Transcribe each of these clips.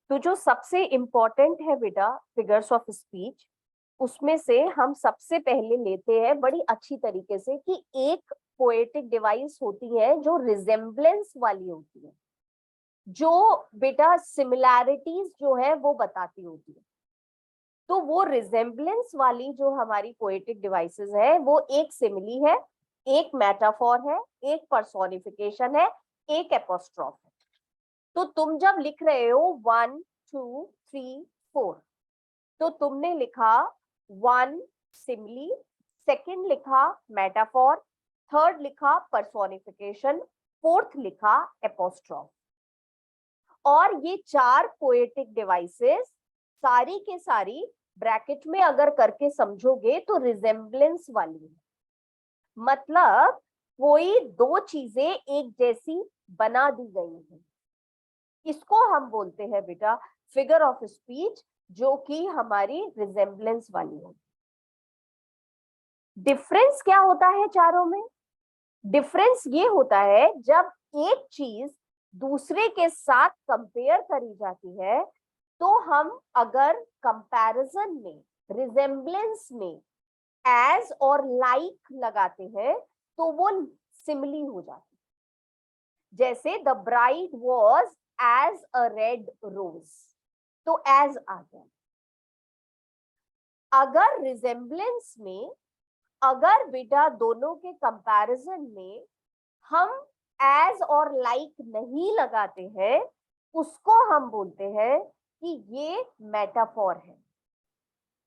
तो जो सबसे इम्पोर्टेंट है बेटा फिगर्स ऑफ स्पीच, उसमें से हम सबसे पहले लेते हैं बड़ी अच्छी तरीके से कि एक पोएटिक डिवाइस होती है जो रिजेम्बलेंस वाली होती है, जो बेटा सिमिलैरिटीज जो है वो बताती होती है। तो वो रिजेम्बलेंस वाली जो हमारी पोएटिक डिवाइसेस है वो एक सिमिली है, एक मेटाफोर है, एक पर्सोनिफिकेशन है, एक एपोस्ट्रॉफ है। तो तुम जब लिख रहे हो 1 2 3 4, तो तुमने लिखा 1 सिमिली, सेकंड लिखा मेटाफोर, थर्ड लिखा पर्सोनिफिकेशन, फोर्थ लिखा एपोस्ट्रॉफ। और ये चार पोएटिक डिवाइसेस सारी के सारी ब्रैकेट में अगर करके समझोगे तो रिजेम्बलेंस वाली है, मतलब कोई दो चीजें एक जैसी बना दी गई है। इसको हम बोलते हैं बेटा फिगर ऑफ स्पीच, जो कि हमारी रिजेम्बलेंस वाली है। डिफरेंस क्या होता है चारों में? डिफरेंस ये होता है जब एक चीज दूसरे के साथ कंपेयर करी जाती है, तो हम अगर कंपैरिजन में, रिजेम्बलेंस में एज और लाइक लगाते हैं तो वो सिमिली हो जाती है। जैसे the bride was as a red rose, तो एज आ गया। अगर रिजेम्बलेंस में, अगर बेटा दोनों के कंपैरिजन में हम एज और लाइक नहीं लगाते हैं, उसको हम बोलते हैं कि ये मेटाफोर है।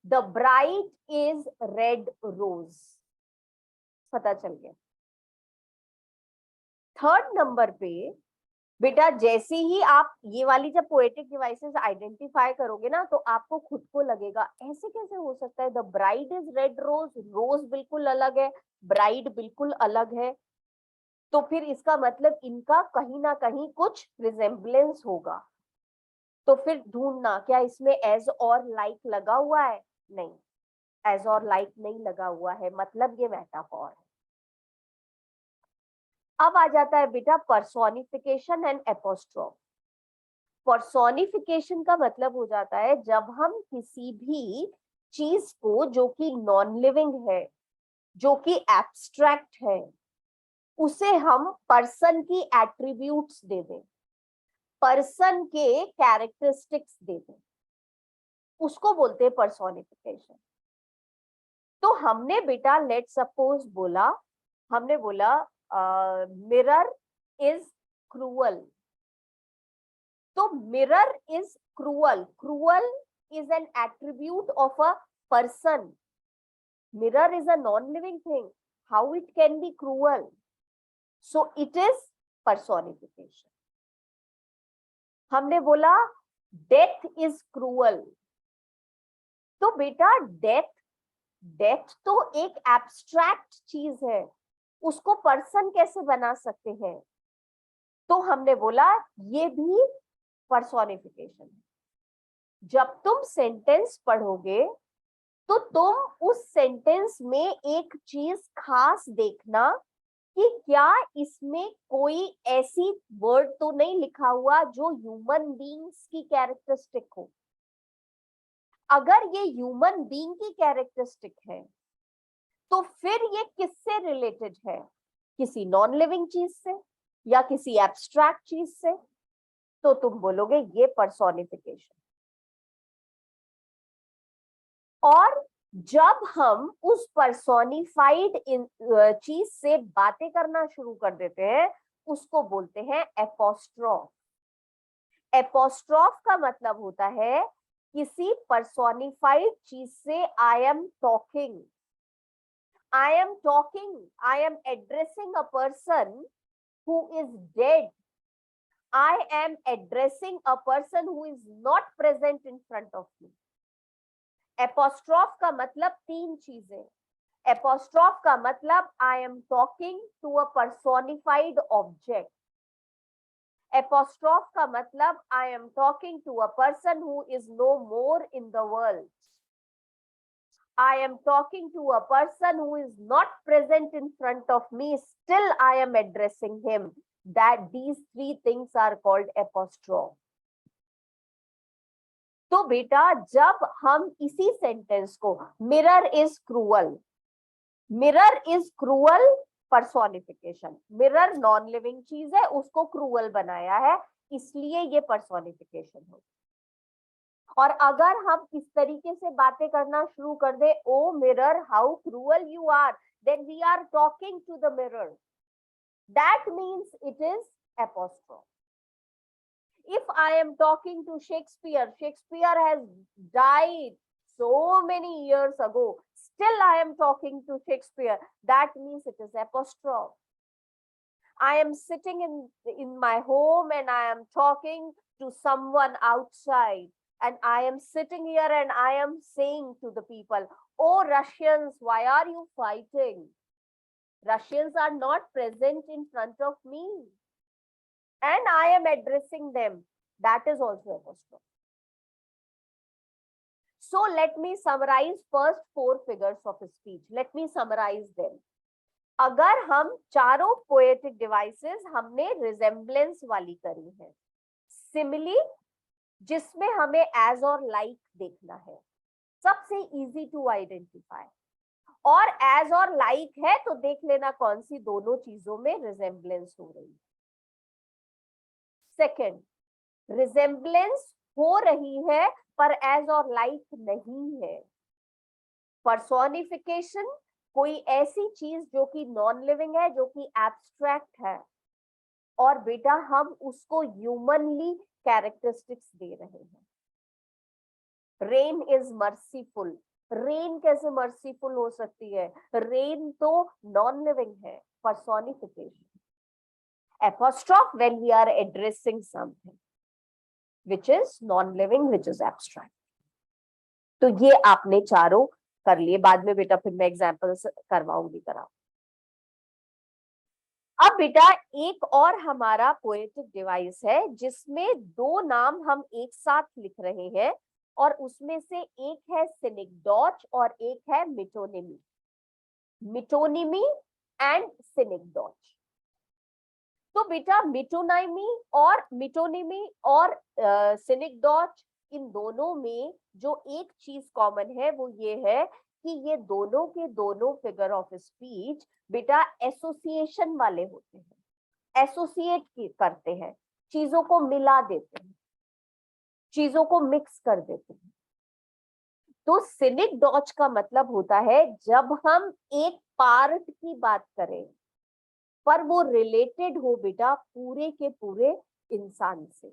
The bride is red rose, पता चल गया। थर्ड नंबर पे बेटा जैसे ही आप ये वाली जब पोएटिक डिवाइसेस आइडेंटिफाई करोगे ना, तो आपको खुद को लगेगा ऐसे कैसे हो सकता है, the bride is red rose, rose बिल्कुल अलग है, ब्राइड बिल्कुल अलग है, तो फिर इसका मतलब इनका कहीं ना कहीं कुछ रिजेम्बलेंस होगा। तो फिर ढूंढना क्या इसमें एज और लाइक लगा हुआ है? नहीं, एज और लाइक नहीं लगा हुआ है, मतलब ये मेटाफोर है। अब आ जाता है बेटा पर्सोनिफिकेशन एंड एपोस्ट्रोफ। पर्सोनिफिकेशन का मतलब हो जाता है जब हम किसी भी चीज को जो कि नॉन लिविंग है, जो कि एब्स्ट्रैक्ट है, उसे हम पर्सन की एट्रीब्यूट्स दे दें, पर्सन के कैरेक्टरिस्टिक्स दे दें, उसको बोलते हैं पर्सोनिफिकेशन। तो हमने बेटा लेट सपोज बोला, हमने बोला मिरर इज क्रूअल, तो mirror is cruel, cruel is an attribute of a person. Mirror is a non-living thing. How it can be cruel? So it is personification. हमने बोला death is cruel, तो बेटा death, death तो एक abstract चीज है, उसको पर्सन कैसे बना सकते हैं? तो हमने बोला ये भी पर्सोनिफिकेशन है। जब तुम सेंटेंस पढ़ोगे तो तुम उस सेंटेंस में एक चीज खास देखना कि क्या इसमें कोई ऐसी वर्ड तो नहीं लिखा हुआ जो ह्यूमन बीइंग्स की कैरेक्टरिस्टिक हो। अगर ये ह्यूमन बीइंग की कैरेक्टरिस्टिक है तो फिर ये किससे रिलेटेड है? किसी नॉन लिविंग चीज से या किसी एब्स्ट्रैक्ट चीज से, तो तुम बोलोगे ये पर्सोनिफिकेशन। और जब हम उस पर्सोनिफाइड चीज से बातें करना शुरू कर देते हैं, उसको बोलते हैं एपोस्ट्रोफ। एपोस्ट्रोफ का मतलब होता है किसी पर्सोनिफाइड चीज से I am talking, I am talking, I am addressing a person who is dead. I am addressing a person who is not present in front of me. Apostrophe का मतलब तीन चीजें। Apostrophe का मतलब I am talking to a personified object. Apostrophe का मतलब I am talking to a person who is no more in the world. I am talking to a person who is not present in front of me, still I am addressing him. That these three things are called apostrophe. तो बेटा जब हम इसी sentence को mirror is cruel, mirror is cruel personification, mirror non living चीज है, उसको cruel बनाया है, इसलिए ये पर्सोनिफिकेशन हो। और अगर हम इस तरीके से बातें करना शुरू कर दे, o mirror how cruel you are, then we are talking to the mirror, that means it is apostrophe. If I am talking to Shakespeare, Shakespeare has died so many years ago, still I am talking to Shakespeare, that means it is apostrophe. I am sitting in my home and I am talking to someone outside, and I am sitting here and I am saying to the people, oh Russians, why are you fighting? Russians are not present in front of me, and I am addressing them. That is also apostrophe. So let me summarize first 4 figures of speech. Let me summarize them. अगर हम चारों poetic devices हमने resemblance वाली करी है, simile जिसमें हमें as और लाइक देखना है, सबसे इजी टू आइडेंटिफाई, और एज और लाइक है तो देख लेना कौन सी दोनों चीजों में रिजेम्बलेंस हो रही है। सेकेंड, रिजेम्बलेंस हो रही है पर एज और लाइक नहीं है। पर्सोनिफिकेशन कोई ऐसी चीज जो कि नॉन लिविंग है, जो कि एब्स्ट्रैक्ट है, और बेटा हम उसको ह्यूमनली कैरेक्टरिस्टिक्स दे रहे हैं। रेन इज मर्सीफुल, रेन कैसे मर्सीफुल हो सकती है? रेन तो नॉन लिविंग है, personification. Apostrophe when we are addressing something which is non-living, which is abstract. तो ये आपने चारों कर लिए, बाद में बेटा फिर मैं एग्जांपल्स करवाऊंगी कराओ। अब बेटा एक और हमारा पोएटिक डिवाइस है जिसमें 2 नाम हम एक साथ लिख रहे हैं, और उसमें से एक है सिनिकडॉच और एक है मिटोनिमी। मिटोनिमी एंड सिनिकडॉच। तो बेटा मिटोनिमी और सिनिकडॉच, इन दोनों में जो एक चीज कॉमन है वो ये है कि ये दोनों के दोनों फिगर ऑफ स्पीच बेटा एसोसिएशन वाले होते हैं, एसोसिएट करते हैं, चीजों को मिला देते हैं, चीजों को मिक्स कर देते हैं। तो सिनिकडॉच का मतलब होता है जब हम एक पार्ट की बात करें पर वो रिलेटेड हो बेटा पूरे के पूरे इंसान से,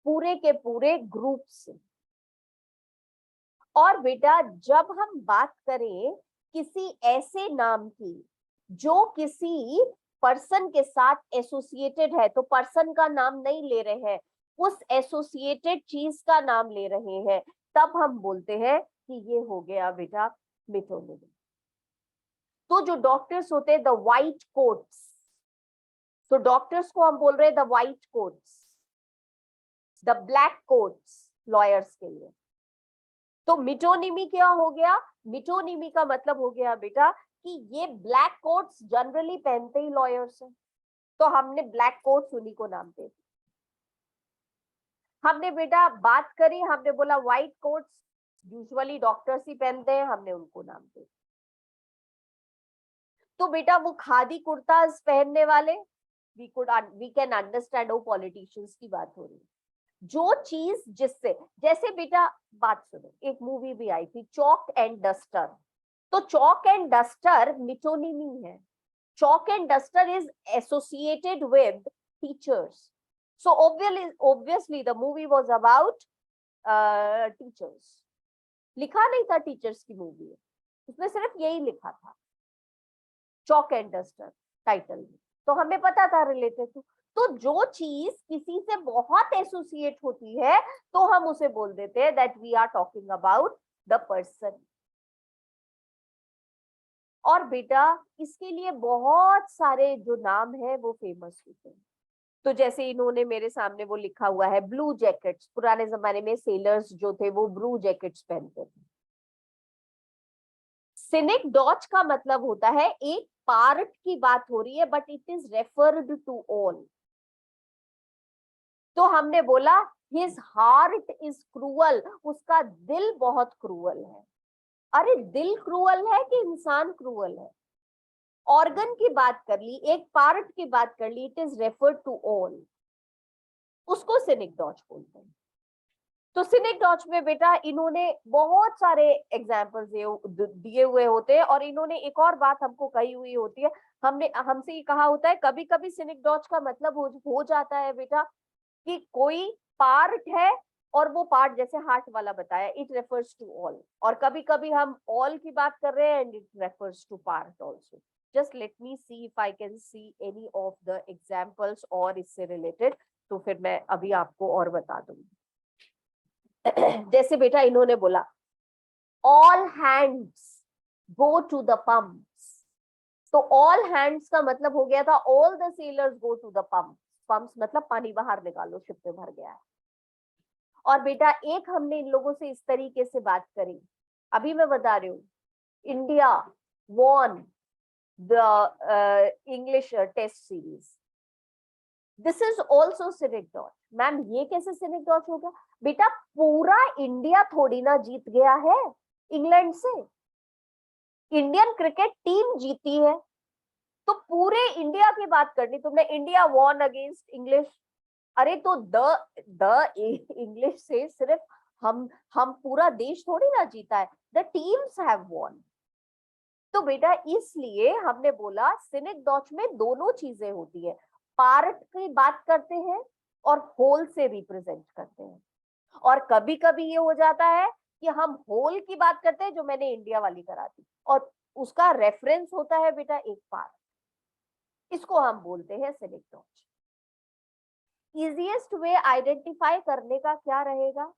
पूरे के पूरे ग्रुप से। और बेटा जब हम बात करें किसी ऐसे नाम की जो किसी पर्सन के साथ एसोसिएटेड है, तो पर्सन का नाम नहीं ले रहे हैं, उस एसोसिएटेड चीज का नाम ले रहे हैं, तब हम बोलते हैं कि ये हो गया बेटा मिटोनिमी। तो जो डॉक्टर्स होते हैं, द व्हाइट कोट्स, तो डॉक्टर्स को हम बोल रहे हैं the white quotes, the black quotes lawyers के लिए। तो मिटोनिमी क्या हो गया? मिटोनिमी का मतलब हो गया बेटा कि ये ब्लैक कोट्स जनरली पहनते ही लॉयर्स हैं, तो हमने ब्लैक कोट्स उन्हीं को नाम दे दिया। हमने बेटा बात करी, हमने बोला व्हाइट कोट्स यूजुअली डॉक्टर्स ही पहनते हैं, हमने उनको नाम दे दिया। तो बेटा वो खादी कुर्ता पहनने वाले, we can understand वो पॉलिटिशियंस की बात हो रही है। जो चीज जिससे, जैसे बेटा बात सुनो, एक मूवी भी आई थी चॉक एंड डस्टर, तो चॉक एंड डस्टर मिटोनिमी है। Chalk and duster is associated with teachers, so obviously the movie was about teachers। लिखा नहीं था टीचर्स की मूवी है, उसमें सिर्फ यही लिखा था चॉक एंड डस्टर टाइटल में, तो हमें पता था रिलेटेड। तो जो चीज किसी से बहुत एसोसिएट होती है तो हम उसे बोल देते हैं that we are talking about the person. और बेटा इसके लिए बहुत सारे जो नाम है वो फेमस होते हैं। तो जैसे इन्होंने मेरे सामने वो लिखा हुआ है ब्लू जैकेट्स, पुराने जमाने में सेलर्स जो थे वो ब्लू जैकेट्स पहनते थे। सिनिकडॉच का मतलब होता है एक पार्ट की बात हो रही है but it is referred to all. तो हमने बोला हिज हार्ट इज क्रूअल, उसका दिल बहुत क्रूअल है। अरे दिल क्रूअल है कि इंसान क्रूअल है? ऑर्गन की बात कर ली, एक पार्ट की बात कर ली, it is referred to all, उसको सिनेक्डोच बोलते हैं। तो सिनेक्डोच में बेटा इन्होंने बहुत सारे एग्जाम्पल्स दिए हुए होते हैं, और इन्होंने एक और बात हमको कही हुई होती है, हमने हमसे ये कहा होता है कभी कभी सिनेक्डोच का मतलब हो जाता है बेटा कि कोई पार्ट है, और वो पार्ट जैसे हार्ट वाला बताया, इट रेफर्स टू ऑल, और कभी कभी हम ऑल की बात कर रहे हैं and it refers to part also. Just let me see if I can see any of the examples और इससे रिलेटेड, तो फिर मैं अभी आपको और बता दूंगी। जैसे बेटा इन्होंने बोला all hands go to the pumps, तो ऑल हैंड्स का मतलब हो गया था all the sailors go to the pump, pumps मतलब पानी बाहर निकालो, शिप में भर गया है। और बेटा एक हमने इन लोगों से इस तरीके से बात करी, अभी मैं बता रही हूँ, India won the English test series, this is also synecdoche. Ma'am ये कैसे सिनेक्डोच हो गया? बेटा पूरा इंडिया थोड़ी ना जीत गया है इंग्लैंड से, इंडियन क्रिकेट टीम जीती है, तो पूरे इंडिया की बात करनी तुमने, इंडिया वॉन अगेंस्ट इंग्लिश, अरे तो द इंग्लिश से सिर्फ हम पूरा देश थोड़ी ना जीता है, द टीम्स हैव वॉन। तो बेटा इसलिए हमने बोला सिनेक्डोच में दोनों चीजें होती है, पार्ट की बात करते हैं और होल से रिप्रेजेंट करते हैं, और कभी कभी ये हो जाता है कि हम होल की बात करते हैं जो मैंने इंडिया वाली करा दी, और उसका रेफरेंस होता है बेटा एक पार्ट, इसको हम बोलते हैं सिनेक्डोच। इजीएस्ट वे आइडेंटिफाई करने का क्या रहेगा?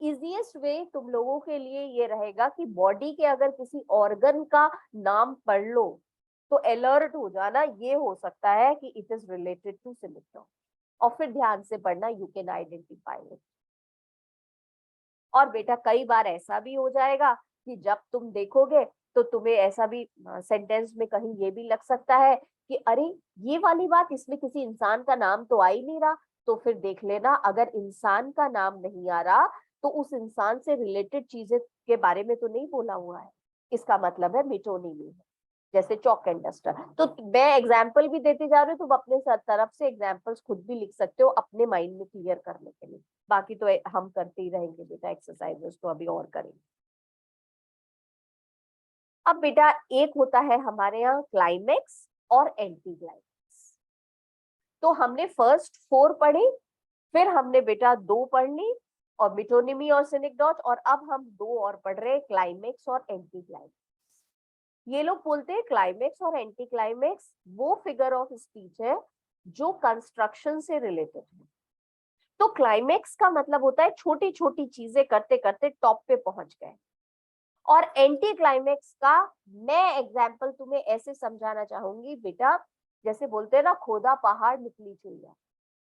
इजीएस्ट वे तुम लोगों के लिए ये रहेगा कि बॉडी के अगर किसी ऑर्गन का नाम पढ़ लो तो अलर्ट हो जाना, ये हो सकता है कि इट इज रिलेटेड टू सिनेक्डोच, और फिर ध्यान से पढ़ना, यू कैन आइडेंटिफाई इट। और बेटा कई बार ऐसा भी हो जाएगा कि जब तुम देखोगे तो तुम्हें ऐसा भी सेंटेंस में कहीं ये भी लग सकता है कि अरे ये वाली बात, इसमें किसी इंसान का नाम तो आ ही नहीं रहा, तो फिर देख लेना अगर इंसान का नाम नहीं आ रहा तो उस इंसान से रिलेटेड चीजें के बारे में तो नहीं बोला हुआ है, इसका मतलब है मेटोनिमी है, जैसे चॉक एंड डस्टर। तो मैं एग्जाम्पल भी देती जा रही हूँ, तुम अपने तरफ से एग्जाम्पल्स खुद भी लिख सकते हो अपने माइंड में क्लियर करने के लिए, बाकी तो हम करते ही रहेंगे बेटा एक्सरसाइजेस, तो अभी और करेंगे। अब बेटा एक होता है हमारे यहाँ क्लाइमेक्स और एंटी क्लाइमेक्स, तो हमने फर्स्ट 4 पढ़ी, फिर हमने बेटा 2 पढ़ ली, और मेटोनिमी और सिनेक्डोच, और अब हम 2 और पढ़ रहे हैं, क्लाइमेक्स और एंटी क्लाइमेक्स। ये लोग बोलते हैं क्लाइमेक्स और एंटी क्लाइमेक्स वो फिगर ऑफ स्पीच है जो कंस्ट्रक्शन से रिलेटेड है। तो क्लाइमेक्स का मतलब होता है छोटी छोटी चीजें करते करते टॉप पे पहुंच गए, और एंटी क्लाइमेक्स का मैं एग्जाम्पल तुम्हें ऐसे समझाना चाहूंगी बेटा, जैसे बोलते हैं ना खोदा पहाड़ निकली चिड़िया,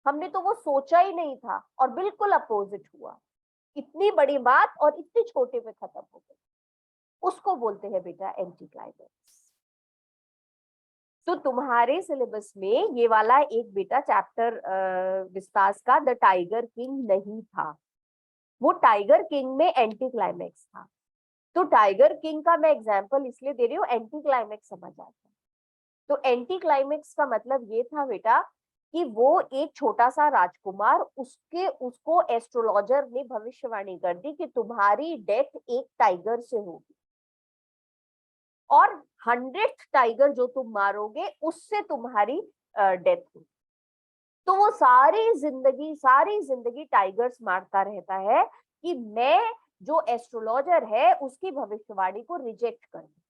हमने तो वो सोचा ही नहीं था और बिल्कुल अपोजिट हुआ, इतनी बड़ी बात और इतने छोटे पे खत्म हो गई, उसको बोलते हैं बेटा एंटी क्लाइमेक्स। तो तुम्हारे सिलेबस में ये वाला एक बेटा चैप्टर विस्तास का द टाइगर किंग नहीं था, वो टाइगर किंग में एंटी क्लाइमेक्स था। तो टाइगर किंग का मैं एग्जांपल इसलिए दे रही हूँ, एंटी क्लाइमेक्स समझ आता है। तो एंटी क्लाइमेक्स का मतलब ये था बेटा कि वो एक छोटा सा राजकुमार, उसको एस्ट्रोलॉजर ने भविष्यवाणी कर दी कि तुम्हारी डेथ एक टाइगर से होगी, और 100th टाइगर जो तुम मारोगे उससे तुम्हारी डेथ होगी। तो वो सारी जिंदगी टाइगर्स मारता रहता है कि मैं जो एस्ट्रोलॉजर है उसकी भविष्यवाणी को रिजेक्ट कर दूं,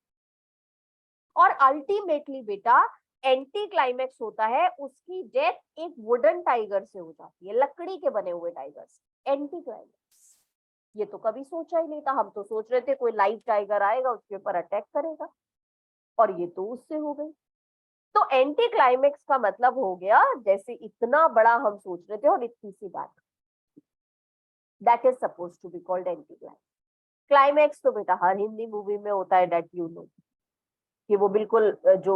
और अल्टीमेटली बेटा एंटी क्लाइमेक्स होता है, उसकी डेथ एक वुडन टाइगर से हो जाती है, लकड़ी के बने हुए टाइगर से। एंटी क्लाइमेक्स ये तो कभी सोचा ही नहीं था, हम तो सोच रहे थे कोई लाइव टाइगर आएगा उसके ऊपर अटैक करेगा, और ये तो उससे हो गई। तो एंटी क्लाइमेक्स का मतलब हो गया जैसे इतना बड़ा हम सोच रहे थे और इतनी सी बात, that is suppose to be called anti climax. Climax तो बेटा हर हिंदी मूवी में होता है, दैट यू नो। कि वो बिल्कुल जो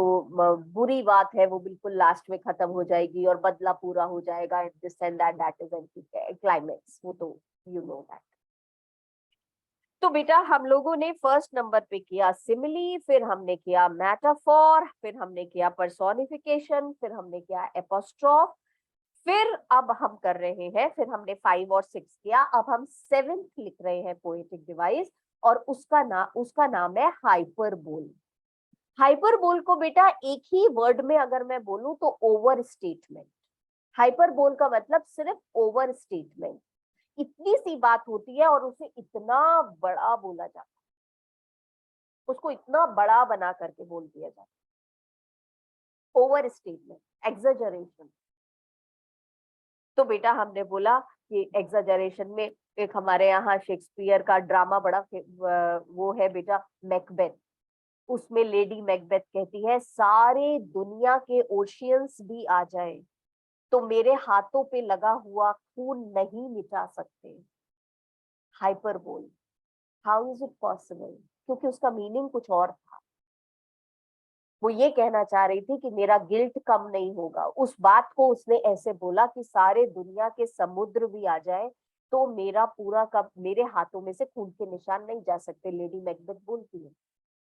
बुरी बात है वो बिल्कुल लास्ट में खत्म हो जाएगी और बदला पूरा हो जाएगा, and this and that is anti climax, वो तो यू नो दैट। तो बेटा हम लोगों ने फर्स्ट नंबर पे किया सिमिली, फिर हमने किया मेटाफोर, फिर हमने किया पर्सोनिफिकेशन, फिर हमने किया एपोस्ट्रोफ, फिर अब हम कर रहे हैं, फिर हमने 5 और 6 किया, अब हम 7th लिख रहे हैं पोएटिक डिवाइस, और उसका नाम है हाइपरबोल। हाइपरबोल को बेटा एक ही वर्ड में अगर मैं बोलूं तो ओवर स्टेटमेंट। हाइपरबोल का मतलब सिर्फ ओवर स्टेटमेंट, इतनी सी बात होती है और उसे इतना बड़ा बोला जाता है, उसको इतना बड़ा बना करके बोल दिया जाता है, ओवर स्टेटमेंट, एक्सजरेशन। तो बेटा हमने बोला कि एक्सजरेशन में एक हमारे यहाँ शेक्सपियर का ड्रामा बड़ा वो है बेटा, मैकबेथ। उसमें लेडी मैकबेथ कहती है सारे दुनिया के ओशियंस भी आ जाए तो मेरे हाथों पे लगा हुआ खून नहीं मिटा सकते। Hyperbole, how is it possible? क्योंकि उसका मीनिंग कुछ और था। वो ये कहना चाह रही थी कि मेरा गिल्ट कम नहीं होगा। उस बात को उसने ऐसे बोला कि सारे दुनिया के समुद्र भी आ जाए तो मेरा पूरा का मेरे हाथों में से खून के निशान नहीं जा सकते, लेडी मैकबेथ बोलती है।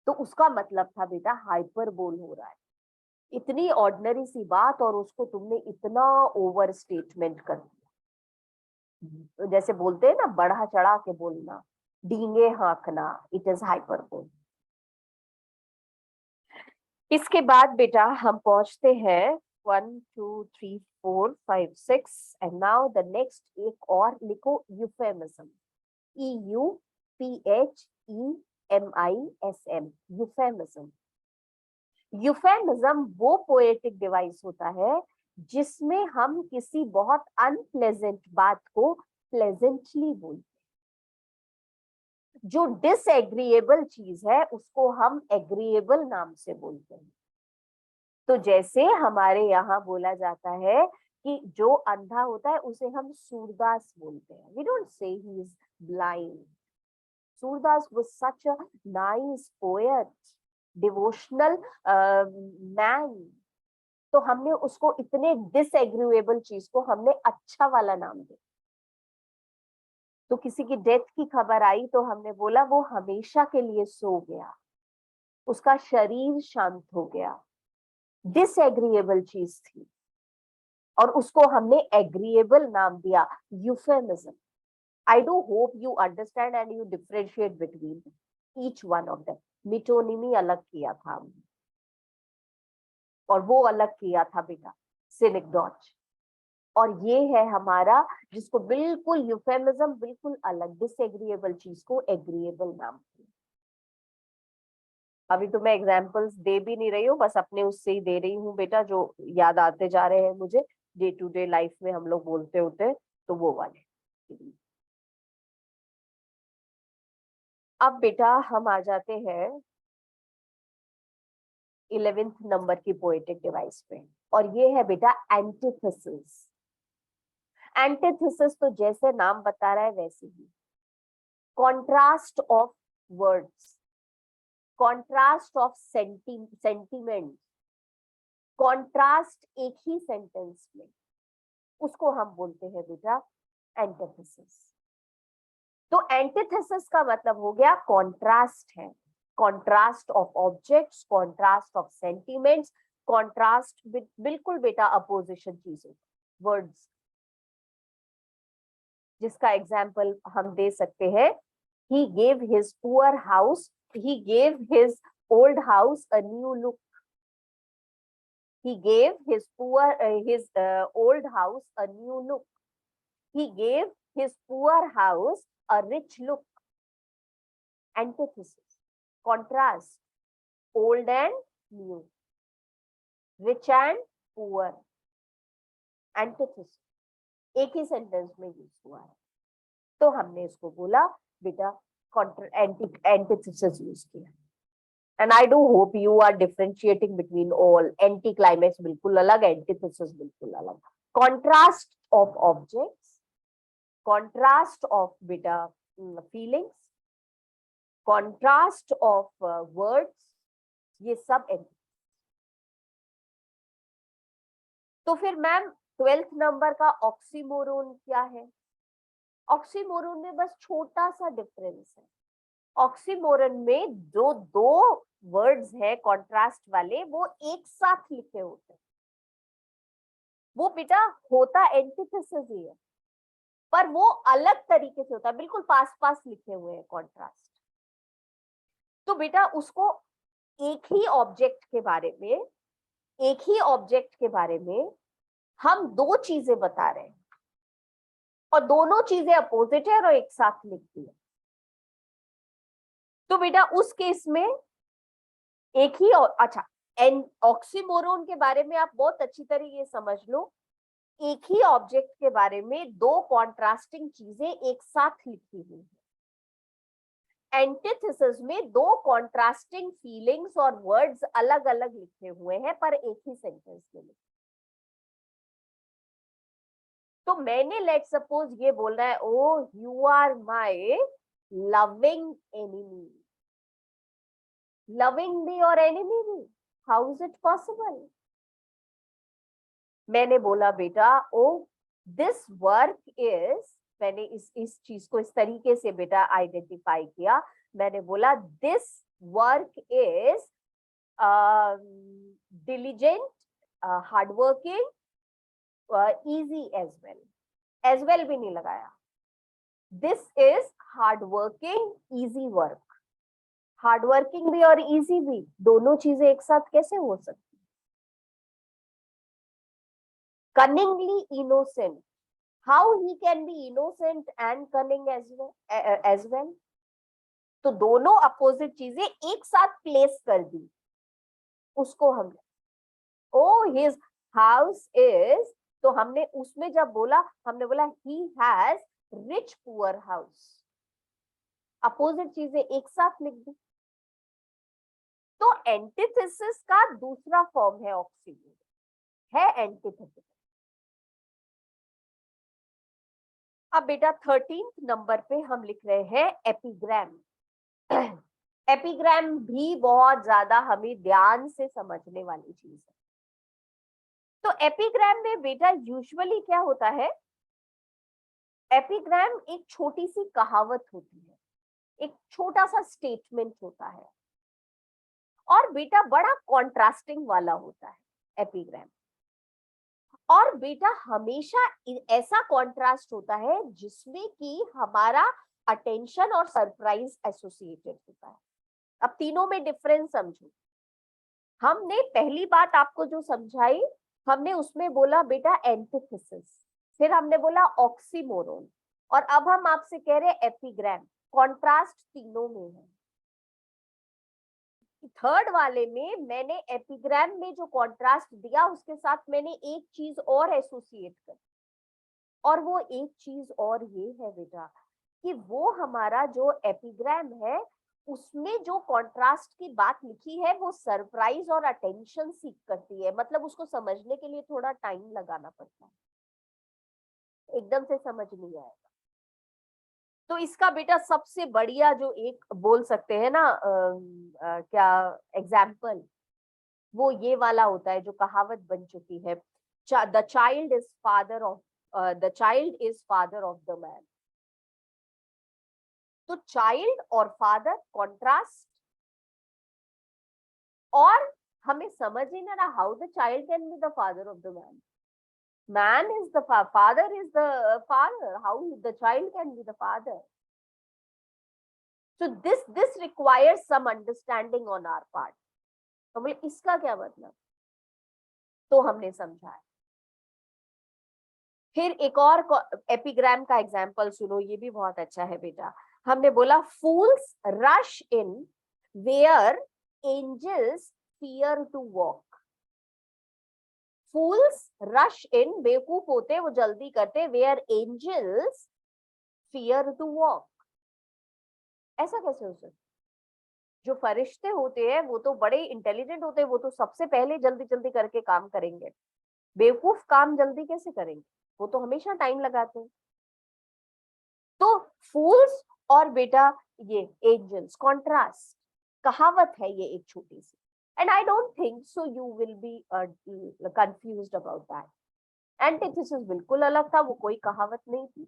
तो उसका मतलब था बेटा हाइपरबोल हो रहा है, इतनी ऑर्डिनरी सी बात और उसको तुमने इतना ओवर स्टेटमेंट कर दिया। जैसे बोलते हैं ना, बढ़ा चढ़ा के बोलना, डींगे हाँकना, इट इज हाइपरबोल। इसके बाद बेटा हम पहुंचते हैं 1 2 3 4 5 6, एंड नाउ द नेक्स्ट एक और लिखो, यूफेमिज्म। EUPHEMISM, euphemism. यूफेमिज्म वो पोएटिक डिवाइस होता है जिसमें हम किसी बहुत अनप्लेजेंट बात को प्लेजेंटली बोलते हैं। जो डिसएग्रीएबल चीज है उसको हम एग्रीएबल नाम से बोलते हैं। तो जैसे हमारे यहाँ बोला जाता है कि जो अंधा होता है उसे हम सूरदास बोलते हैं, we don't say he is blind. Surdas was such a nice poet, devotional man. तो हमने उसको इतने डिसएग्रीएबल चीज को हमने अच्छा वाला नाम दिया। तो किसी की डेथ की खबर आई तो हमने बोला वो हमेशा के लिए सो गया, उसका शरीर शांत हो गया। डिसएग्रीएबल चीज थी और उसको हमने एग्रीएबल नाम दिया, euphemism. I do hope you understand and you differentiate between each one of them. Metonymy अलग किया था हमने, और वो अलग किया था बेटा सिनेक्डोच। और ये है हमारा जिसको बिल्कुल यूफेमिज्म, बिल्कुल अलग, डिसएग्रीएबल चीज को एग्रीएबल नाम दिया। अभी तो मैं एग्जाम्पल्स दे भी नहीं रही हूँ, बस अपने उससे ही दे रही हूँ बेटा, जो याद आते जा रहे हैं मुझे, डे टू डे लाइफ में हम लोग बोलते होते, तो वो वाले। अब बेटा हम आ जाते हैं 11th नंबर की पोएटिक डिवाइस पे, और ये है बेटा एंटीथेसिस। एंटीथेसिस तो जैसे नाम बता रहा है वैसे ही, contrast of words, contrast of sentiment, contrast एक ही सेंटेंस में, उसको हम बोलते हैं बेटा एंटीथेसिस। तो एंटीथेसिस का मतलब हो गया कॉन्ट्रास्ट है, contrast of objects, contrast of sentiments, contrast बिल्कुल बेटा अपोजिशन चीजों, वर्ड्स। जिसका एग्जाम्पल हम दे सकते हैं, he gave his poor house, he gave his old house a new look. He gave his old house a new look. He gave his poor house a rich look. Antithesis, contrast, old and new, rich and poor, antithesis, एक ही sentence में use हुआ है। तो हमने इसको बोला बेटा एंटीथेसिस यूज किया। And I do hope you are differentiating between all. Anti climax बिल्कुल अलग, एंटीथेसिस बिल्कुल अलग। Contrast of objects, contrast of बेटा फीलिंग्स, contrast of words, ये सब एंटिथेसिस। तो फिर मैम 12th नंबर का ऑक्सीमोरोन क्या है? ऑक्सीमोरोन में बस छोटा सा डिफरेंस है। ऑक्सीमोरन में जो दो वर्ड्स है कॉन्ट्रास्ट वाले वो एक साथ लिखे होते हैं, वो बेटा होता एंटीथेसिस ही है, पर वो अलग तरीके से होता है, बिल्कुल पास पास लिखे हुए हैं कॉन्ट्रास्ट। तो बेटा उसको एक ही ऑब्जेक्ट के बारे में, एक ही ऑब्जेक्ट के बारे में हम दो चीजें बता रहे हैं और दोनों चीजें अपोजिट है और एक साथ लिख दी है। तो बेटा उस केस में एक ही अच्छा, ऑक्सीमोरोन के बारे में आप बहुत अच्छी तरीके से समझ लो, एक ही ऑब्जेक्ट के बारे में दो कॉन्ट्रास्टिंग चीजें एक साथ लिखी हुई है। एंटीथेसिस में दो कॉन्ट्रास्टिंग फीलिंग्स और वर्ड्स अलग अलग लिखे हुए हैं पर एक ही सेंटेंस में लिखे। तो मैंने लेट सपोज ये बोलना है, o you are my loving enemy. Loving भी और एनिमी भी, हाउ इज इट पॉसिबल? मैंने बोला बेटा ओ दिस वर्क इज, मैंने इस चीज को इस तरीके से बेटा आइडेंटिफाई किया। मैंने बोला this work is diligent, hardworking, easy as well भी नहीं लगाया। This is hardworking, easy work। Hardworking भी और इजी भी, दोनों चीजें एक साथ कैसे हो सकती? cunningly innocent, how he can be innocent and cunning as well? तो दोनों अपोजिट चीजें एक साथ प्लेस कर दी, उसको हमने ओ हिज हाउस इज, तो हमने उसमें जब बोला हमने बोला he has rich poor house, opposite चीजें एक साथ लिख दी। तो एंटीथेसिस का दूसरा फॉर्म है ऑक्सीमोरोन, है एंटीथेसिस। अब बेटा 13th नंबर पे हम लिख रहे हैं एपिग्राम। एपिग्राम भी बहुत ज्यादा हमें ध्यान से समझने वाली चीज है। तो एपिग्राम में बेटा यूजुअली क्या होता है, एपिग्राम एक छोटी सी कहावत होती है, एक छोटा सा स्टेटमेंट होता है और बेटा बड़ा कॉन्ट्रास्टिंग वाला होता है एपिग्राम। और बेटा हमेशा ऐसा कॉन्ट्रास्ट होता है जिसमें कि हमारा अटेंशन और सरप्राइज एसोसिएटेड होता है। अब तीनों में डिफरेंस समझो। हमने पहली बात आपको जो समझाई, हमने उसमें बोला बेटा एंटीथेसिस, फिर हमने बोला ऑक्सीमोरोन, और अब हम आपसे कह रहे हैं एपिग्राम। कॉन्ट्रास्ट तीनों में है। थर्ड वाले में मैंने एपिग्राम में जो कॉन्ट्रास्ट दिया उसके साथ मैंने एक चीज और एसोसिएट कर, और वो एक चीज और ये है बेटा कि वो हमारा जो एपिग्राम है उसमें जो कॉन्ट्रास्ट की बात लिखी है वो सरप्राइज और अटेंशन सीख करती है। मतलब उसको समझने के लिए थोड़ा टाइम लगाना पड़ता है, एकदम से समझ नहीं आएगा। तो इसका बेटा सबसे बढ़िया जो एक बोल सकते हैं ना क्या एग्जाम्पल, वो ये वाला होता है जो कहावत बन चुकी है, the child is father of the man. तो चाइल्ड और फादर कॉन्ट्रास्ट, और हमें समझ ही ना रहा how the child can be the father of the man, man is the father is the father, how the child can be the father? So this requires some understanding on our part। तो बोले इसका क्या मतलब, तो हमने समझा। फिर एक और एपिग्राम का एग्जाम्पल सुनो, ये भी बहुत अच्छा है बेटा। हमने बोला fools rush in where angels fear to walk। fools rush in, बेवकूफ होते वो जल्दी करते, where angels fear to walk। ऐसा कैसे हो सकता? जो फरिश्ते होते हैं वो तो बड़े इंटेलिजेंट होते हैं, वो तो सबसे पहले जल्दी जल्दी करके काम करेंगे, बेवकूफ काम जल्दी कैसे करेंगे, वो तो हमेशा टाइम लगाते हैं। तो फूल्स और बेटा ये एंजल्स, कॉन्ट्रास्ट कहावत है ये एक छोटी सी। And I don't think so you will be confused about that. Antithesis बिल्कुल अलग था, वो कोई कहावत नहीं थी।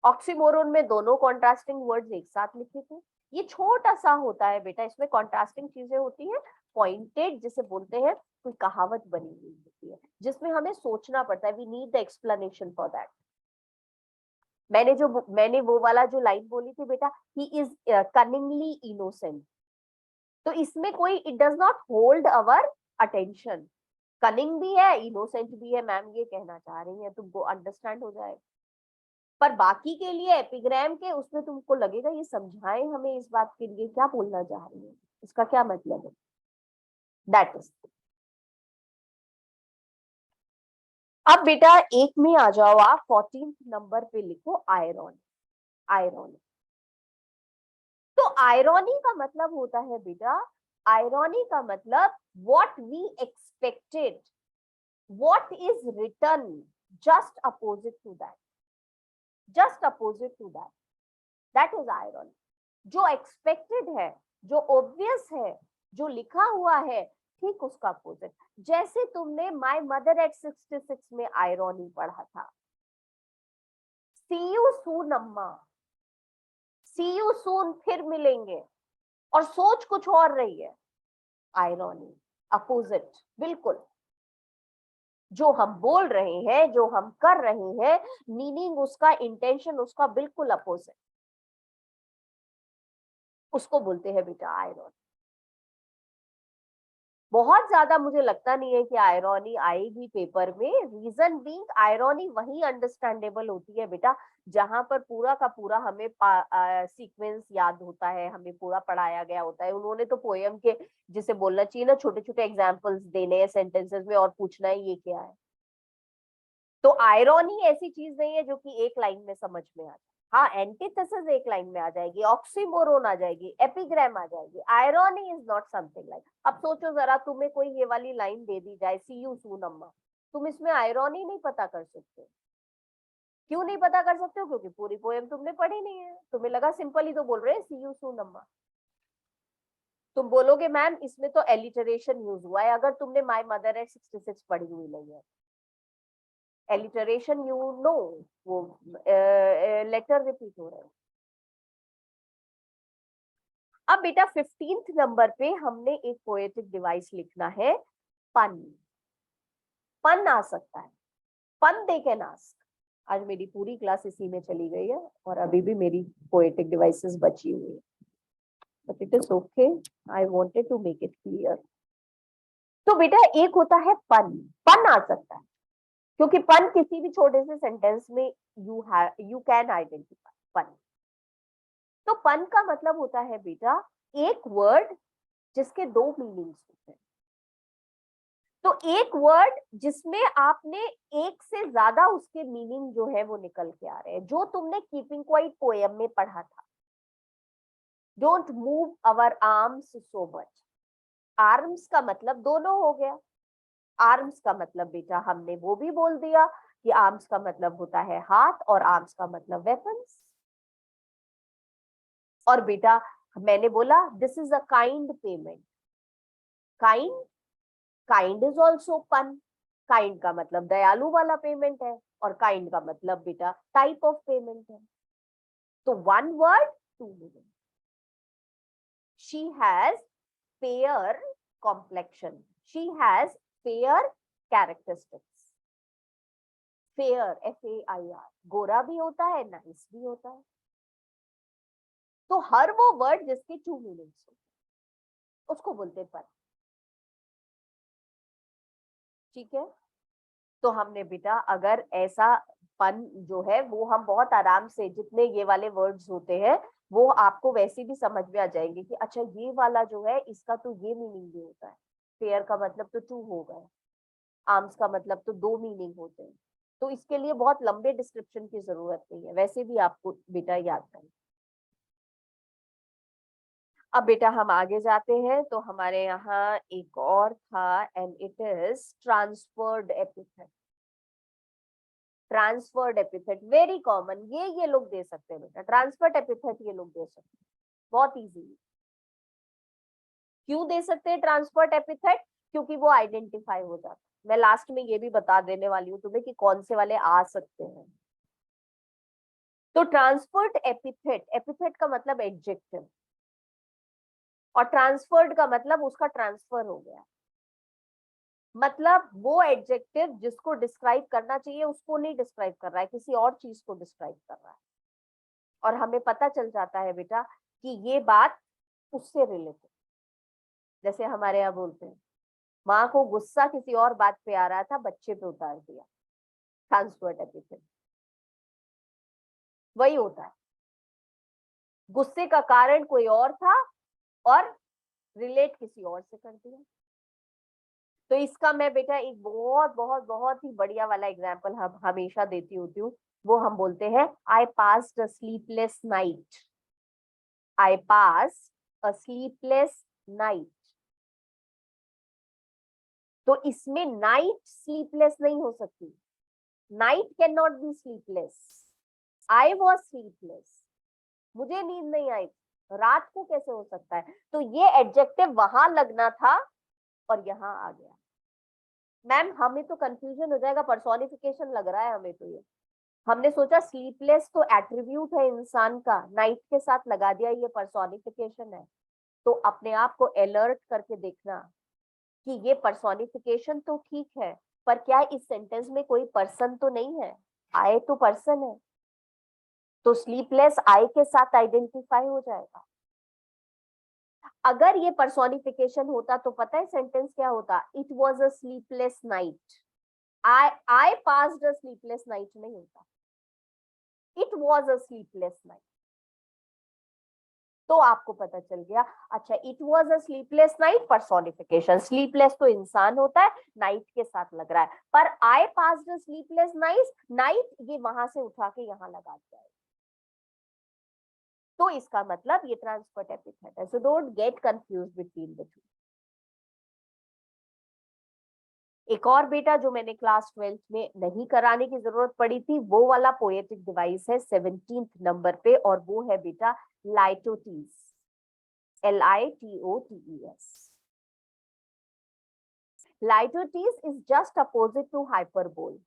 ऑक्सीमोरोन में दोनों कॉन्ट्रास्टिंग वर्ड्स एक साथ लिखे थे। ये छोटा सा होता है बेटा, इसमें कॉन्ट्रास्टिंग चीजें होती हैं, पॉइंटेड जिसे बोलते हैं, कोई कहावत बनी हुई होती है जिसमें हमें सोचना पड़ता है, we need the explanation for that. मैंने वो वाला जो लाइन बोली थी बेटा, ही इज कनिंगली इनोसेंट, तो इसमें कोई it does not hold our attention. Cunning भी है, इनोसेंट भी है, मैम ये कहना चाह रही है, तुमको अंडरस्टैंड हो जाएगा। पर बाकी के लिए एपिग्राम के उसमें तुमको लगेगा ये समझाएं हमें इस बात के लिए क्या बोलना चाह रही है, इसका क्या मतलब है, दैट इज। अब बेटा एक में आ जाओ आप, 14th नंबर पे लिखो आयरॉन। आयरॉन, तो आयरॉनी का मतलब होता है बेटा, आयरॉनी का मतलब what we expected, what is written just opposite to that, just opposite to that, that is irony. जो एक्सपेक्टेड है, जो ऑब्वियस है, जो लिखा हुआ है, ठीक उसका अपोजिट। जैसे तुमने माय मदर एट 66 में आयरॉनी पढ़ा था, सी यू सून अम्मा, सी यू सून फिर मिलेंगे, और सोच कुछ और रही है, आयरॉनी, अपोजिट बिल्कुल। जो हम बोल रहे हैं, जो हम कर रहे हैं, मीनिंग उसका, इंटेंशन उसका बिल्कुल अपोजिट, उसको बोलते हैं बेटा आयरॉनी। बहुत ज्यादा मुझे लगता नहीं है कि आयरॉनी आएगी पेपर में, रीजन बीइंग आयरॉनी वही अंडरस्टैंडेबल होती है बेटा जहां पर पूरा का पूरा हमें सीक्वेंस याद होता है, हमें पूरा पढ़ाया गया होता है। उन्होंने तो पोएम के जिसे बोलना चाहिए ना, छोटे छोटे एग्जाम्पल्स देने हैं सेंटेंसेस में और पूछना है ये क्या है। तो आयरॉनी ऐसी चीज नहीं है जो कि एक लाइन में समझ में आ जाए। हाँ, एंटीथेसिस एक लाइन में आ जाएगी, ऑक्सीमोरोन आ जाएगी, एपिग्राम आ जाएगी, आयरॉनी इज नॉट समथिंग लाइक। अब सोचो जरा, तुम्हें कोई ये वाली लाइन दे दी जाए, सी यू सून अम्मा, तुम इसमें आयरॉनी नहीं पता कर सकते। क्यों नहीं पता कर सकते हो? क्योंकि पूरी पोएम तुमने पढ़ी नहीं है, तुम्हें लगा सिंपल ही तो बोल रहे हैं सी यू सून अम्मा। तुम बोलोगे मैम इसमें तो एलिटरेशन यूज हुआ है, अगर तुमने माय मदर एट 66 पढ़ी हुई नहीं है। एलिटरेशन यू नो, वो लेटर रिपीट हो रहे हैं। अब बेटा 15th नंबर पे हमने एक पोएटिक डिवाइस लिखना है, पन। पन आ सकता है, पन दे कैन आस्क। आज मेरी पूरी क्लास इसी में चली गई है और अभी भी मेरी पोएटिक डिवाइसेस बची हुई है, but it is okay, I wanted to make it clear. तो बेटा एक होता है पन, पन आ सकता है क्योंकि पन किसी भी छोटे से सेंटेंस में यू कैन आइडेंटिफाई पन। तो पन का मतलब होता है बेटा एक वर्ड जिसके दो मीनिंग्स होते हैं। तो एक वर्ड जिसमें आपने एक से ज्यादा उसके मीनिंग जो है वो निकल के आ रहे हैं, जो तुमने कीपिंग क्वाइट पोएम में पढ़ा था, don't move our arms so much. Arms का मतलब दोनों हो गया। आर्म्स का मतलब बेटा हमने वो भी बोल दिया कि आर्म्स का मतलब होता है हाथ और आर्म्स का मतलब वेपन्स। और बेटा मैंने बोला this is a kind payment, kind, kind is also पन। काइंड का मतलब दयालु वाला पेमेंट है और काइंड का मतलब बेटा टाइप ऑफ पेमेंट है। तो one word two meaning. She has fair complexion, she has fair characteristics. Fair, FAIR, गोरा भी होता है, नाइस भी होता है। तो हर वो वर्ड जिसके टू मीनिंग्स हो उसको बोलते हैं पन। ठीक है, तो हमने बेटा अगर ऐसा पन जो है वो हम बहुत आराम से, जितने ये वाले वर्ड्स होते हैं वो आपको वैसे भी समझ में आ जाएंगे कि अच्छा ये वाला जो है इसका तो ये मीनिंग भी होता है। फेयर का मतलब तो टू हो गए, आर्म्स का मतलब तो दो मीनिंग होते हैं। तो इसके लिए बहुत लंबे डिस्क्रिप्शन की जरूरत नहीं है, वैसे भी आपको बेटा याद करें। अब बेटा हम आगे जाते हैं, तो हमारे यहाँ एक और था and it is transferred epithet. Transferred epithet very common, ये लोग दे सकते हैं बेटा, ट्रांसफर्ड एपिथेट ये लोग दे सकते हैं बहुत इजीली। क्यों दे सकते हैं ट्रांसफर्ड एपिथेट? क्योंकि वो आइडेंटिफाई हो जाता है। मैं लास्ट में ये भी बता देने वाली हूँ तुम्हें कि कौन से वाले आ सकते हैं। तो ट्रांसफर्ड एपिथेट, एपिथेट का मतलब एडजेक्टिव, और ट्रांसफर्ड का मतलब उसका ट्रांसफर हो गया। मतलब वो एडजेक्टिव जिसको डिस्क्राइब करना चाहिए उसको नहीं डिस्क्राइब कर रहा है, किसी और चीज को डिस्क्राइब कर रहा है। और हमें पता चल जाता है बेटा कि ये बात उससे रिलेटेड। जैसे हमारे यहाँ बोलते हैं, माँ को गुस्सा किसी और बात पे आ रहा था, बच्चे पे उतार दिया, ट्रांसफर्ड एपिथेट। वही होता है, गुस्से का कारण कोई और था और रिलेट किसी और से कर दिया। तो इसका मैं बेटा एक बहुत बहुत बहुत ही बढ़िया वाला एग्जाम्पल हम हमेशा देती होती हूँ। वो हम बोलते हैं, I passed a sleepless night. I pass a sleepless night. तो इसमें नाइट स्लीपलेस नहीं हो सकती, night can not be sleepless. I was sleepless, मुझे नींद नहीं आई, रात को कैसे हो सकता है? तो ये एडजेक्टिव वहां लगना था और यहाँ आ गया। मैम हमें तो कंफ्यूजन हो जाएगा, पर्सोनिफिकेशन लग रहा है हमें तो ये। हमने सोचा स्लीपलेस तो एट्रीब्यूट है इंसान का, नाइट के साथ लगा दिया, ये पर्सोनिफिकेशन है। तो अपने आप को अलर्ट करके देखना कि ये पर्सोनिफिकेशन तो ठीक है, पर क्या इस सेंटेंस में कोई पर्सन तो नहीं है? आई तो पर्सन है, तो स्लीपलेस आई के साथ आइडेंटिफाई हो जाएगा। अगर ये पर्सोनिफिकेशन होता तो पता है सेंटेंस क्या होता? It was a sleepless night. I passed a sleepless night नहीं होता, it was a sleepless night. तो आपको पता चल गया, अच्छा it was a sleepless night, personification. Sleepless तो इंसान होता है, नाइट के साथ लग रहा है, पर I passed a sleepless night, night ये वहां से उठा के यहाँ लगा दिया है। तो इसका मतलब ये ट्रांसफर्ड एपिथेट है। So don't get confuse between the two. एक और बेटा जो मैंने क्लास 12th में नहीं कराने की जरूरत पड़ी थी, वो वाला पोएटिक डिवाइस है 17th नंबर पे, और वो है बेटा litotes. LITOTES। Litotes is just opposite to hyperbole.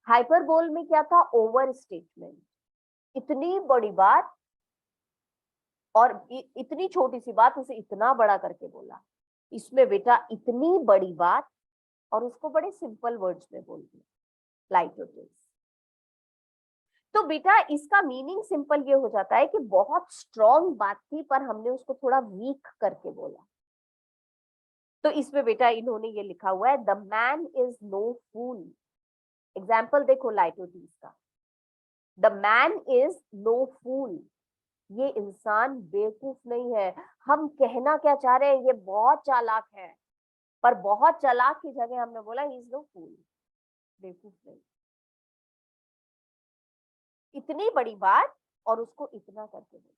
Hyperbole में क्या था? ओवर स्टेटमेंट, इतनी बड़ी बात और इतनी छोटी सी बात उसे इतना बड़ा करके बोला। इसमें बेटा इतनी बड़ी बात और उसको बड़े सिंपल वर्ड्स में बोल दिया, लाइटोटीज। तो बेटा इसका मीनिंग सिंपल ये हो जाता है कि बहुत स्ट्रॉन्ग बात थी पर हमने उसको थोड़ा वीक करके बोला। तो इसमें बेटा इन्होंने ये लिखा हुआ है, the man is no fool. Example देखो लाइटोटीज का, the man is no fool, ये इंसान बेवकूफ नहीं है। हम कहना क्या चाह रहे हैं, ये बहुत चालाक है, पर बहुत चालाक की जगह हमने बोला ही इज नो फूल, बेवकूफ नहीं। इतनी बड़ी बात और उसको इतना करके बोला।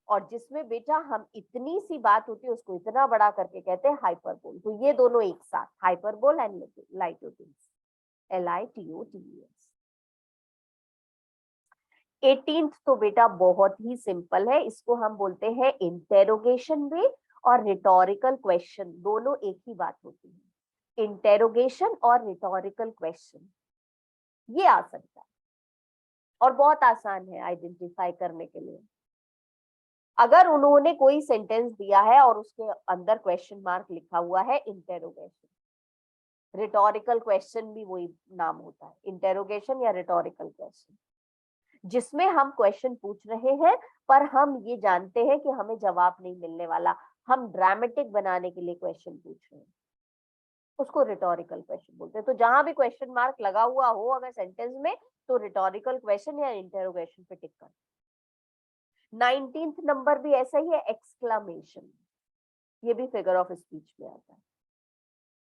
और जिसमें बेटा हम इतनी सी बात होती है उसको इतना बड़ा करके कहते हैं हाइपरबोल। तो ये दोनों एक साथ, हाइपरबोल एंड लाइटोटीज, LITOTES। 18th तो बेटा बहुत ही सिंपल है, इसको हम बोलते हैं इंटेरोगेशन वे और रिटोरिकल क्वेश्चन, दोनों एक ही बात होती है। इंटेरोगेशन और रिटोरिकल क्वेश्चन ये आ सकता है और बहुत आसान है आइडेंटिफाई करने के लिए। अगर उन्होंने कोई सेंटेंस दिया है और उसके अंदर क्वेश्चन मार्क लिखा हुआ है, इंटेरोगेशन। रिटोरिकल क्वेश्चन भी वही नाम होता है, इंटेरोगेशन या रिटोरिकल क्वेश्चन, जिसमें हम क्वेश्चन पूछ रहे हैं पर हम ये जानते हैं कि हमें जवाब नहीं मिलने वाला, हम ड्रामेटिक बनाने के लिए क्वेश्चन पूछ रहे हैं, उसको रिटोरिकल क्वेश्चन बोलते हैं। तो जहां भी क्वेश्चन मार्क लगा हुआ हो अगर सेंटेंस में, तो रिटोरिकल क्वेश्चन या इंटेरोगेशन पे टिक कर। 19th नंबर भी ऐसा ही है, एक्सक्लामेशन, ये भी फिगर ऑफ स्पीच में आता है।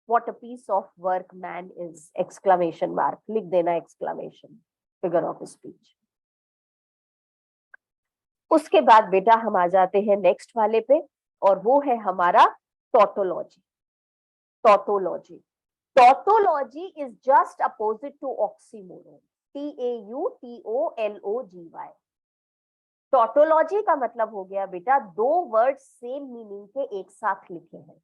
What a piece of work man is! exclamation mark लिख देना, exclamation, figure of speech। उसके बाद बेटा हम आ जाते हैं नेक्स्ट वाले पे, और वो है हमारा tautology. Tautology, tautology is just opposite to oxymoron, TAUTOLOGY। Tautology का मतलब हो गया बेटा दो वर्ड सेम मीनिंग के एक साथ लिखे हैं।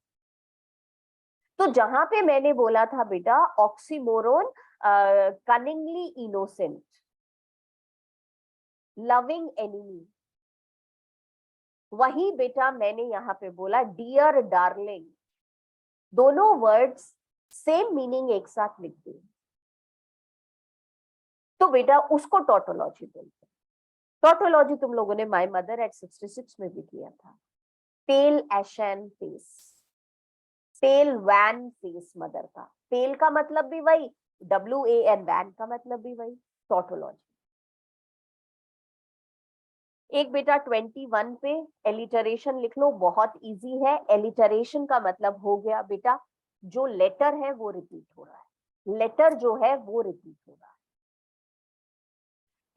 तो जहां पे मैंने बोला था बेटा oxymoron, cunningly innocent, loving enemy, वही बेटा मैंने यहाँ पे बोला डियर डार्लिंग, दोनों वर्ड्स सेम मीनिंग एक साथ लिख दिए, तो बेटा उसको टॉटोलॉजी बोलते हैं। टॉटोलॉजी तुम लोगों ने माय मदर एट 66 में भी किया था। पेल एशन फेस, पेल वैन फेस मदर का, पेल का मतलब भी वही, WAN, वैन का मतलब भी वही, टॉटोलॉजी। एक बेटा 21 पे एलिटरेशन लिख लो, बहुत इजी है। एलिटरेशन का मतलब हो गया बेटा जो लेटर है वो रिपीट हो रहा है, लेटर जो है वो रिपीट हो रहा है।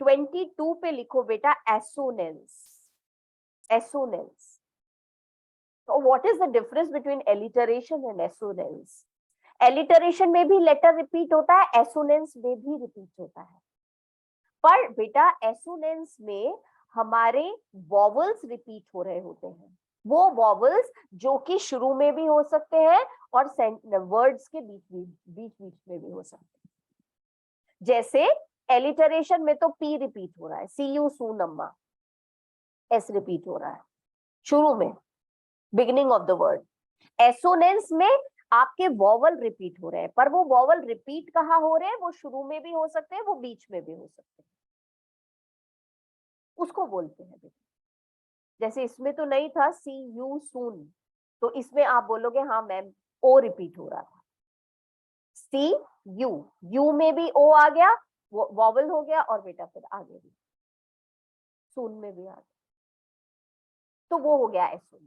22 पे लिखो बेटा एसोनेंस, एसोनेंस। तो what is the difference between alliteration and assonance? Alliteration में भी लेटर रिपीट होता है, एसोनेंस में भी रिपीट होता है, पर बेटा एसोनेंस में हमारे वॉवल्स रिपीट हो रहे होते हैं, वो वॉवल्स जो कि शुरू में भी हो सकते हैं और वर्ड्स के बीच बीच में भी हो सकते हैं। जैसे एलिटरेशन में तो P रिपीट हो रहा है, सी यू सून अम्मा, S रिपीट हो रहा है शुरू में, beginning of the word. Assonance में आपके वॉवल रिपीट हो रहे हैं, पर वो वॉवल रिपीट कहाँ हो रहे हैं, वो शुरू में भी हो सकते हैं, वो बीच में भी हो सकते हैं, उसको बोलते हैं बेटा। जैसे इसमें तो नहीं था सी यू सून, तो इसमें आप बोलोगे हाँ मैम ओ रिपीट हो रहा था, सी यू, यू में भी ओ आ गया, वो वॉवल हो गया, और बेटा फिर आगे भी सून में भी आ गया, तो वो हो गया एसोनेंस।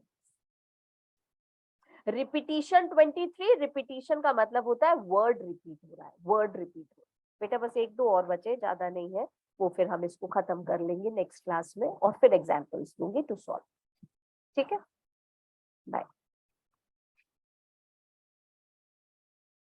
रिपीटिशन 23, रिपीटिशन का मतलब होता है वर्ड रिपीट हो रहा है, वर्ड रिपीट हो रहा है। बेटा बस एक दो और बचे, ज्यादा नहीं है, वो फिर हम इसको खत्म कर लेंगे नेक्स्ट क्लास में, और फिर एग्जाम्पल्स दूंगी टू सॉल्व। ठीक है, बाय।